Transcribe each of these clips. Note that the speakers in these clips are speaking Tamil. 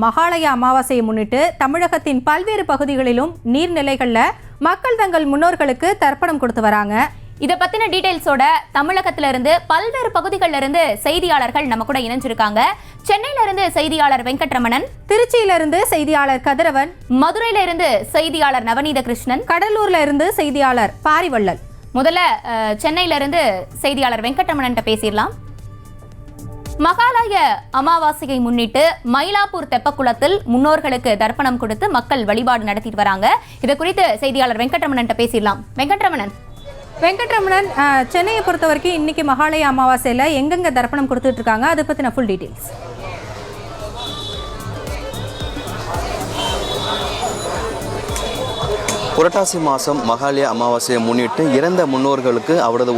மகாலய அமாவாசையை முன்னிட்டு தமிழகத்தின் பல்வேறு பகுதிகளிலும் நீர்நிலைகள்ல மக்கள் தங்கள் முன்னோர்களுக்கு தர்ப்பணம் கொடுத்து வராங்க. இதை பத்தின டீடைல்ஸோட தமிழகத்தில இருந்து பல்வேறு பகுதிகளில் இருந்து செய்தியாளர்கள் நம்ம கூட இணைஞ்சிருக்காங்க. சென்னையில இருந்து செய்தியாளர் வெங்கட்ரமணன், திருச்சியில இருந்து செய்தியாளர் கதிரவன், மதுரையில இருந்து செய்தியாளர் நவநீத கிருஷ்ணன், கடலூர்ல இருந்து செய்தியாளர் பாரிவள்ளல். முதல்ல சென்னையில இருந்து செய்தியாளர் வெங்கட்ரமணன் பேசிடலாம். மகாலய அமாவாசையை முன்னிட்டு மயிலாப்பூர் தெப்பக்குளத்தில் முன்னோர்களுக்கு தர்ப்பணம் கொடுத்து மக்கள் வழிபாடு நடத்திட்டு வராங்க. இது குறித்து செய்தியாளர் வெங்கட்ரமணன் பேசிடலாம். வெங்கட்ரமணன், சென்னையை பொறுத்த வரைக்கும் இன்னைக்கு மகாலய அமாவாசையில எங்கெங்க தர்ப்பணம் கொடுத்துட்டு இருக்காங்க, அதை பத்தின ஃபுல் டீடைல்ஸ். புரட்டாசி மாதம் மகாலய அமாவாசையை முன்னிட்டு இறந்த முன்னோர்களுக்கு அவரது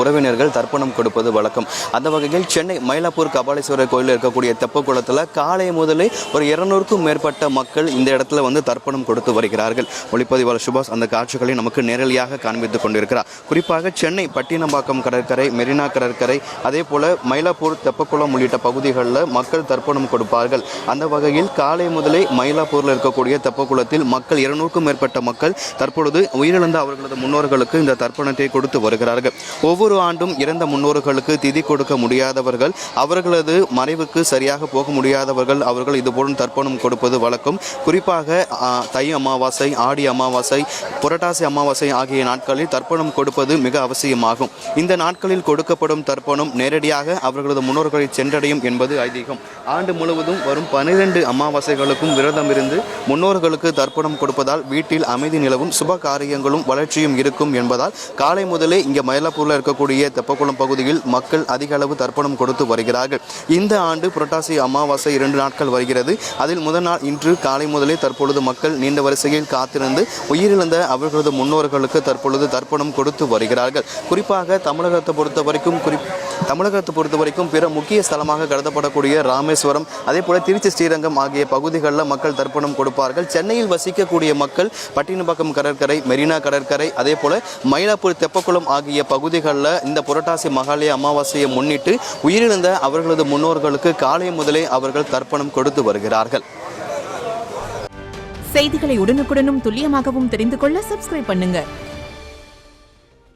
உறவினர்கள் தர்ப்பணம் கொடுப்பது வழக்கம். அந்த வகையில் சென்னை மயிலாப்பூர் கபாலீஸ்வரர் கோயிலில் இருக்கக்கூடிய தெப்பக்குளத்தில் காலை முதலே ஒரு 200க்கும் மேற்பட்ட மக்கள் இந்த இடத்துல தர்ப்பணம் கொடுத்து வருகிறார்கள். ஒளிப்பதிவாளர் சுபாஷ் அந்த காட்சிகளை நமக்கு நேரடியாக காண்பித்துக் கொண்டிருக்கிறார். குறிப்பாக சென்னை பட்டினப்பாக்கம் கடற்கரை, மெரினா கடற்கரை, அதே போல மயிலாப்பூர் தெப்பக்குளம் உள்ளிட்ட பகுதிகளில் மக்கள் தர்ப்பணம் கொடுப்பார்கள். அந்த வகையில் காலை முதலே மயிலாப்பூரில் இருக்கக்கூடிய தெப்பக்குளத்தில் மக்கள் 200க்கும் மேற்பட்ட மக்கள் தற்பொழுது உயிரிழந்த அவர்களது முன்னோர்களுக்கு இந்த தர்ப்பணத்தை கொடுத்து வருகிறார்கள். ஒவ்வொரு ஆண்டும் இறந்த முன்னோர்களுக்கு திதி கொடுக்க முடியாதவர்கள், அவர்களது மறைவுக்கு சரியாக போக முடியாதவர்கள், அவர்கள் இதுபோல் தர்ப்பணம் கொடுப்பது வழக்கம். குறிப்பாக தை அமாவாசை, ஆடி அமாவாசை, புரட்டாசி அமாவாசை ஆகிய நாட்களில் தர்ப்பணம் கொடுப்பது மிக அவசியமாகும். இந்த நாட்களில் கொடுக்கப்படும் தர்ப்பணம் நேரடியாக அவர்களது முன்னோர்களை சென்றடையும் என்பது ஐதீகம். ஆண்டு முழுவதும் வரும் 12 அமாவாசைகளுக்கும் விரதம் இருந்து முன்னோர்களுக்கு தர்ப்பணம் கொடுப்பதால் வீட்டில் அமைதி நிலவும், சுப காரியங்களும் வளர்ச்சியும் இருக்கும் என்பதால் காலை முதலே இங்கே மயிலாப்பூரில் இருக்கக்கூடிய தெப்பக்குளம் பகுதியில் மக்கள் அதிக அளவு தர்ப்பணம் கொடுத்து வருகிறார்கள். இந்த ஆண்டு புரட்டாசி அமாவாசை 2 நாட்கள் வருகிறது. அதில் முதல் நாள் இன்று காலை முதலே தற்பொழுது மக்கள் நீண்ட வரிசையில் காத்திருந்து உயிரிழந்த அவர்களது முன்னோர்களுக்கு தற்பொழுது தர்ப்பணம் கொடுத்து வருகிறார்கள். குறிப்பாக தமிழகத்தை பொறுத்த வரைக்கும் பிற முக்கிய ஸ்தலமாக கருதப்படக்கூடிய ராமேஸ்வரம், அதே போல திருச்சி, ஸ்ரீரங்கம் ஆகிய பகுதிகளில் மக்கள் தர்ப்பணம் கொடுப்பார்கள். சென்னையில் வசிக்கக்கூடிய மக்கள் பட்டினப்பாக்கம் கடற்கரை, மெரினா கடற்கரை, அதே போல மயிலாப்பூர் தெப்பக்குளம் ஆகிய பகுதிகளில் இந்த புரட்டாசி மகாலய அமாவாசையை முன்னிட்டு உயிரிழந்த அவர்களது முன்னோர்களுக்கு காலை முதலே அவர்கள் தர்ப்பணம் கொடுத்து வருகிறார்கள். செய்திகளை உடனுக்குடனும் துல்லியமாகவும் தெரிந்து கொள்ள சப்ஸ்கிரைப் பண்ணுங்க.